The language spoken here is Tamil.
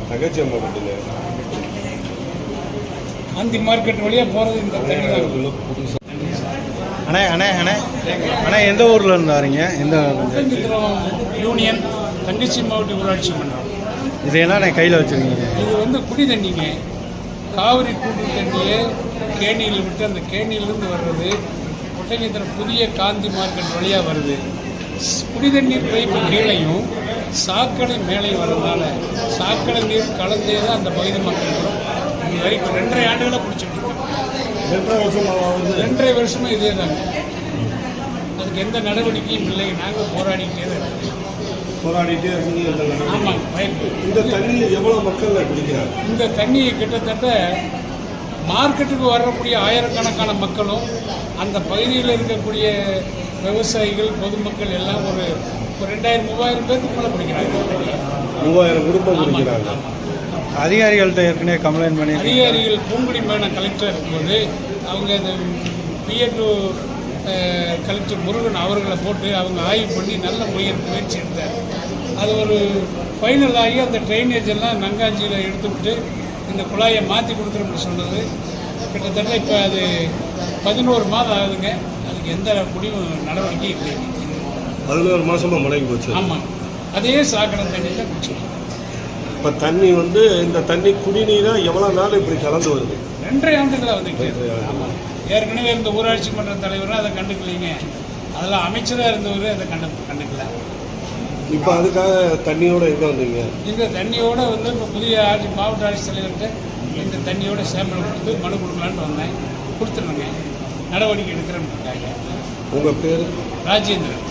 தங்கச்சி அம்மா கட்டுங்க காந்தி மார்க்கெட் வழியாக போகிறது இந்த தண்ணி தான். அண்ணே அண்ணே அண்ணே அண்ணே எந்த ஊரில் இருந்தாருங்க? எந்த யூனியன் தங்கச்சி மாவட்ட ஊராட்சி மன்றம். இது என்ன கையில் வச்சுருக்கீங்க? இது குடி தண்ணிங்க. காவிரி கூட்டு தண்ணியை கேணியில் விட்டு அந்த கேணியிலிருந்து வர்றது ஒட்டஞ்சத்திரம் புதிய காந்தி மார்க்கெட் வழியாக வருது. குடி தண்ணீர் பைப்பு கீழையும் சாக்கடை மேலையும் வர்றதுனால சாக்கடை நீர் கலந்தே தான் அந்த பகுதி மக்கள் இது வரைக்கும் 2.5 ஆண்டுகளாக பிடிச்சிட்டு இருக்கோம். 2.5 வருஷமாக இதே தாங்க. அதுக்கு எந்த நடவடிக்கையும் இல்லை. நாங்கள் போராடிக்கிட்டே தான் இருக்கோம். ஆமாம். இந்த தண்ணியை எவ்வளோ மக்கள் குடிக்கிறாங்க? இந்த தண்ணியை கிட்டத்தட்ட மார்க்கெட்டுக்கு வரக்கூடிய ஆயிரக்கணக்கான மக்களும் அந்த பகுதியில் இருக்கக்கூடிய விவசாயிகள் பொதுமக்கள் எல்லாம் ஒரு 2000-3000 பேருக்கு மேலே பிடிக்கிறாங்க. 3000 குடும்பம் பிடிக்கிறாங்க. அதிகாரிகள்கிட்ட ஏற்கனவே கம்ப்ளைண்ட் பண்ணி அதிகாரிகள் பூங்குடி மேன கலெக்டர் இருக்கும்போது அவங்க இந்த பிஎன்ஓ கலெக்டர் முருகன் அவர்களை போட்டு அவங்க ஆய்வு பண்ணி நல்ல முயற்சி எடுத்தார். அது ஒரு ஃபைனல் ஆகி அந்த ட்ரைனேஜ் எல்லாம் நங்காஞ்சியில் எடுத்துவிட்டு இந்த குழாயை மாற்றி கொடுத்துருன்னு சொன்னது. கிட்டத்தட்ட இப்போ அது 11 மாதம் ஆகுதுங்க. அதுக்கு எந்த முடிவு நடவடிக்கையும் இல்லை. 11 மாதமாக முடங்கி போச்சு. ஆமாம். அதே சாக்கடை தண்ணி தான் குடிச்சோம். இப்போ தண்ணி இந்த தண்ணி குடிநீராக எவ்வளோ நாள் இப்படி கலந்து வருது? 2.5 ஆண்டுகளாக வந்துட்டு. ஆமாம். ஏற்கனவே இருந்த ஊராட்சி மன்ற தலைவரும் அதை கண்டுக்கலைங்க. அதெல்லாம் அமைச்சராக இருந்தவர் அதை கண்டுக்கல. இப்போ அதுக்காக தண்ணியோட எங்கே வந்தீங்க? இந்த தண்ணியோடு இப்போ புதிய மாவட்ட ஆட்சித் தலைவர்கிட்ட இந்த தண்ணியோட சேம்பல் கொடுத்து மனு கொடுக்கலான்னு வந்தேன். கொடுத்துருங்க. நடவடிக்கை எடுக்கிறேன்னு. உங்கள் பேர்? ராஜேந்திரன்.